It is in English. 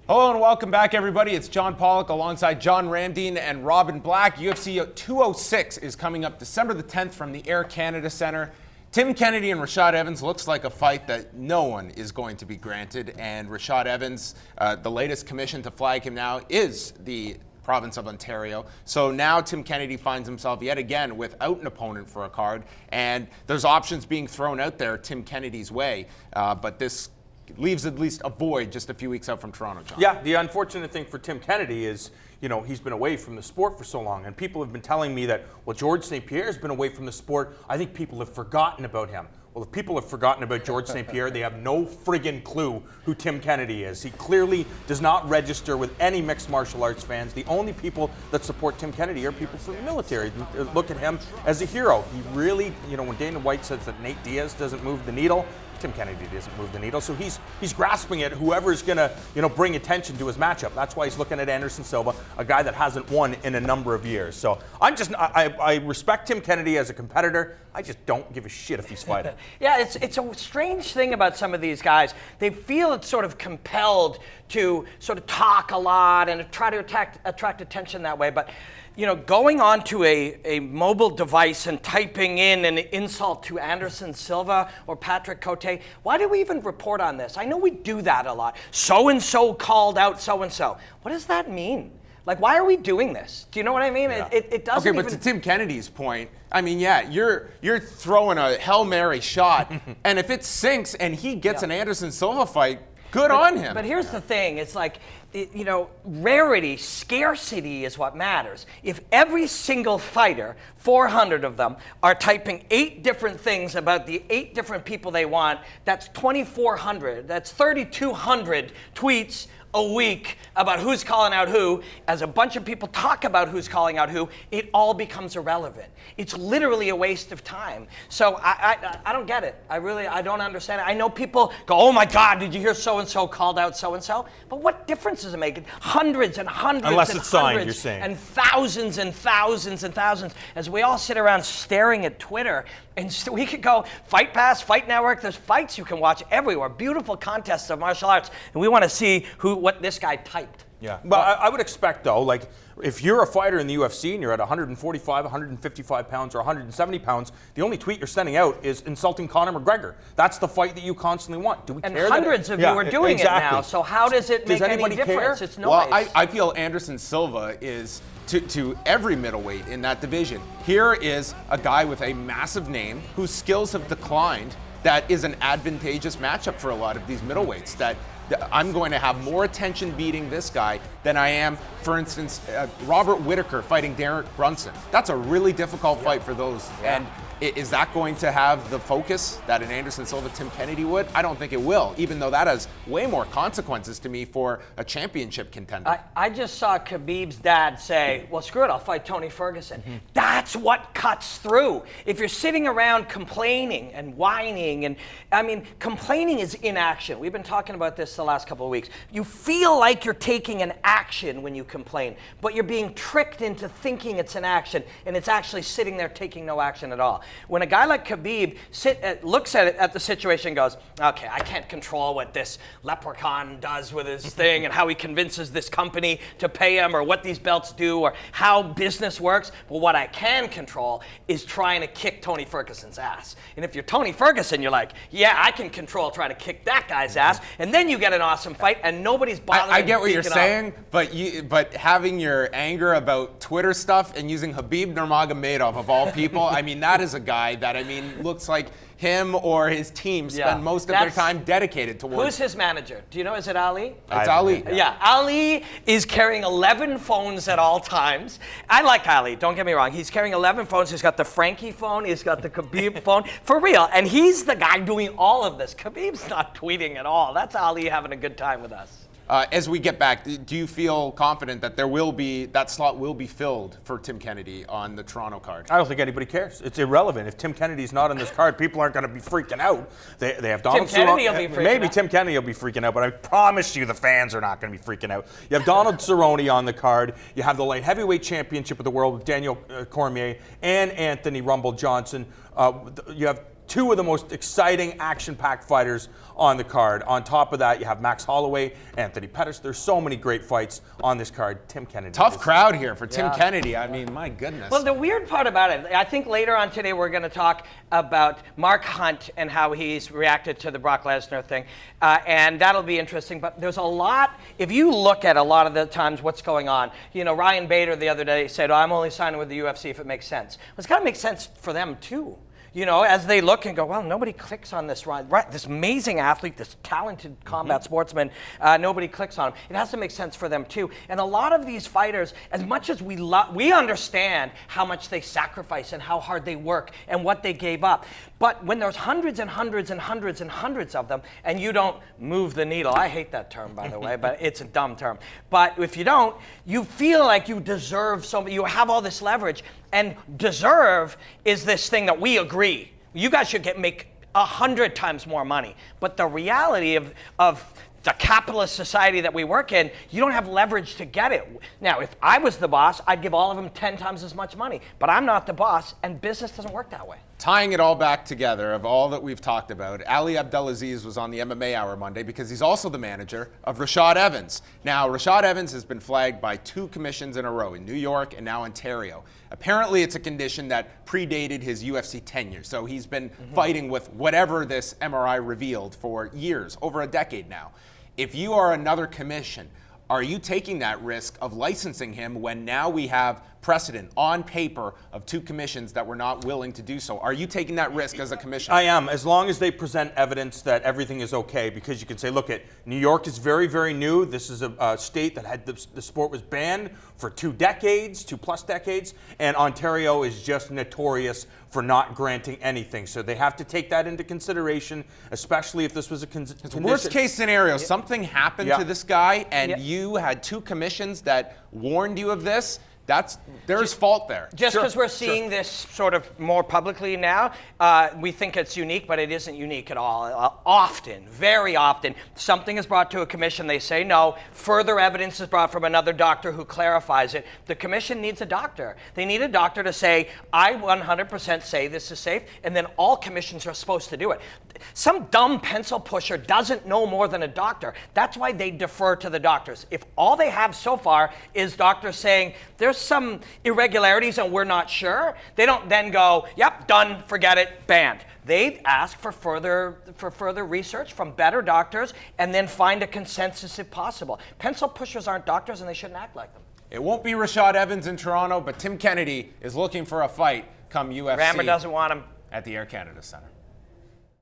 Hello and welcome back, everybody. It's John Pollock alongside John Ramdeen and Robin Black. UFC 206 is coming up December the 10th from the Air Canada Centre. Tim Kennedy and Rashad Evans looks like a fight that no one is going to be granted. And Rashad Evans, the latest commission to flag him now is the province of Ontario. So now Tim Kennedy finds himself yet again without an opponent for a card. And there's options being thrown out there Tim Kennedy's way. But this leaves at least a void just a few weeks out from Toronto, John. Yeah, the unfortunate thing for Tim Kennedy is, he's been away from the sport for so long, and people have been telling me that, well, George St. Pierre's been away from the sport. I think people have forgotten about him. Well, if people have forgotten about George St. Pierre, they have no friggin' clue who Tim Kennedy is. He clearly does not register with any mixed martial arts fans. The only people that support Tim Kennedy are people from the military. Look at him as a hero. He really, when Dana White says that Nate Diaz doesn't move the needle, Tim Kennedy doesn't move the needle, so he's grasping at whoever's gonna bring attention to his matchup. That's why he's looking at Anderson Silva, a guy that hasn't won in a number of years. So I respect Tim Kennedy as a competitor. I just don't give a shit if he's fighting. Yeah, it's a strange thing about some of these guys. They feel it's sort of compelled to sort of talk a lot and try to attract attention that way, but going onto a mobile device and typing in an insult to Anderson Silva or Patrick Cote, why do we even report on this? I know we do that a lot. So-and-so called out so-and-so. What does that mean? Like, why are we doing this? Do you know what I mean? Yeah. It doesn't Okay, but to Tim Kennedy's point, I mean, yeah, you're throwing a Hail Mary shot, and if it sinks and he gets an Anderson Silva fight, good on him. But here's the thing. It's like, rarity, scarcity is what matters. If every single fighter, 400 of them, are typing 8 different things about the 8 different people they want, that's 2,400. That's 3,200 tweets a week about who's calling out who. As a bunch of people talk about who's calling out who, it all becomes irrelevant. It's literally a waste of time. So I don't get it. I don't understand it. I know people go, oh my God, did you hear so-and-so called out so-and-so? But what difference does it make? Hundreds and hundreds Unless and it's signed, hundreds you're saying. and thousands and thousands and thousands. As we all sit around staring at Twitter, and we could go Fight Pass, Fight Network, there's fights you can watch everywhere. Beautiful contests of martial arts. And we want to see what this guy typed. Yeah, but I would expect, though, like, if you're a fighter in the UFC and you're at 145, 155 pounds, or 170 pounds, the only tweet you're sending out is insulting Conor McGregor. That's the fight that you constantly want. Do we care? And hundreds of you are doing it now, so how does it make any difference? Care? It's noise. Well, I feel Anderson Silva is, to every middleweight in that division, here is a guy with a massive name whose skills have declined that is an advantageous matchup for a lot of these middleweights. That I'm going to have more attention beating this guy than I am, for instance, Robert Whittaker fighting Derek Brunson. That's a really difficult fight for those. Yeah. And is that going to have the focus that an Anderson Silva, Tim Kennedy would? I don't think it will, even though that has way more consequences to me for a championship contender. I just saw Khabib's dad say, well, screw it, I'll fight Tony Ferguson. Mm-hmm. That's what cuts through. If you're sitting around complaining and whining, complaining is inaction. We've been talking about this the last couple of weeks. You feel like you're taking an action when you complain, but you're being tricked into thinking it's an action, and it's actually sitting there taking no action at all. When a guy like Khabib looks at the situation and goes, okay, I can't control what this leprechaun does with his thing and how he convinces this company to pay him or what these belts do or how business works. But what I can control is trying to kick Tony Ferguson's ass. And if you're Tony Ferguson, you're like, yeah, I can control trying to kick that guy's ass. And then you get an awesome fight and nobody's bothering. I get what you're saying, but having your anger about Twitter stuff and using Khabib Nurmagomedov of all people, I mean, that is a guy that, looks like him or his team spend most of their time dedicated towards. Who's his manager? Do you know? Is it Ali? It's Ali. Yeah, Ali is carrying 11 phones at all times. I like Ali, don't get me wrong. He's carrying 11 phones. He's got the Frankie phone. He's got the Khabib phone. For real. And he's the guy doing all of this. Khabib's not tweeting at all. That's Ali having a good time with us. As we get back, do you feel confident that that slot will be filled for Tim Kennedy on the Toronto card? I don't think anybody cares. It's irrelevant. If Tim Kennedy's not on this card, people aren't going to be freaking out. They have Donald Tim Kennedy will be freaking Maybe out. Tim Kennedy will be freaking out, but I promise you the fans are not going to be freaking out. You have Donald Cerrone on the card. You have the light heavyweight championship of the world with Daniel Cormier and Anthony Rumble Johnson. You have two of the most exciting, action-packed fighters on the card. On top of that, you have Max Holloway, Anthony Pettis. There's so many great fights on this card. Tim Kennedy. Tough crowd here for Tim Kennedy. I mean, my goodness. Well, the weird part about it, I think later on today we're going to talk about Mark Hunt and how he's reacted to the Brock Lesnar thing, and that'll be interesting. But there's a lot, if you look at a lot of the times what's going on, you know, Ryan Bader the other day said, I'm only signing with the UFC if it makes sense. Well, it's got to make sense for them too. You know, as they look and go, well, nobody clicks on this this amazing athlete, this talented combat sportsman, nobody clicks on him. It has to make sense for them too. And a lot of these fighters, as much as we understand how much they sacrifice and how hard they work and what they gave up. But when there's hundreds and hundreds and hundreds and hundreds of them, and you don't move the needle, I hate that term, by the way, but it's a dumb term. But if you don't, you feel like you deserve something, you have all this leverage, and deserve is this thing that we agree. You guys should make 100 times more money. But the reality of the capitalist society that we work in, you don't have leverage to get it. Now, if I was the boss, I'd give all of them 10 times as much money. But I'm not the boss, and business doesn't work that way. Tying it all back together of all that we've talked about, Ali Abdelaziz was on the MMA Hour Monday because he's also the manager of Rashad Evans. Now, Rashad Evans has been flagged by 2 commissions in a row in New York and now Ontario. Apparently, it's a condition that predated his UFC tenure, so he's been fighting with whatever this MRI revealed for years, over a decade now. If you are another commission, are you taking that risk of licensing him when now we have precedent on paper of 2 commissions that were not willing to do so? Are you taking that risk as a commission? I am, as long as they present evidence that everything is okay, because you can say, look, New York is very, very new. This is a state that had the sport was banned for 2 decades, 2+ decades, and Ontario is just notorious for not granting anything. So they have to take that into consideration, especially if this was a condition. Worst case scenario, something happened to this guy and you had 2 commissions that warned you of this. There's fault there. Just because we're seeing this sort of more publicly now, we think it's unique, but it isn't unique at all. Often, very often, something is brought to a commission, they say no, further evidence is brought from another doctor who clarifies it. The commission needs a doctor. They need a doctor to say, I 100% say this is safe, and then all commissions are supposed to do it. Some dumb pencil pusher doesn't know more than a doctor. That's why they defer to the doctors. If all they have so far is doctors saying, there's some irregularities and we're not sure, they don't then go, yep, done, forget it, banned. They ask for further research from better doctors and then find a consensus if possible. Pencil pushers aren't doctors and they shouldn't act like them. It won't be Rashad Evans in Toronto, but Tim Kennedy is looking for a fight come UFC. Rammer doesn't want him at the Air Canada Centre.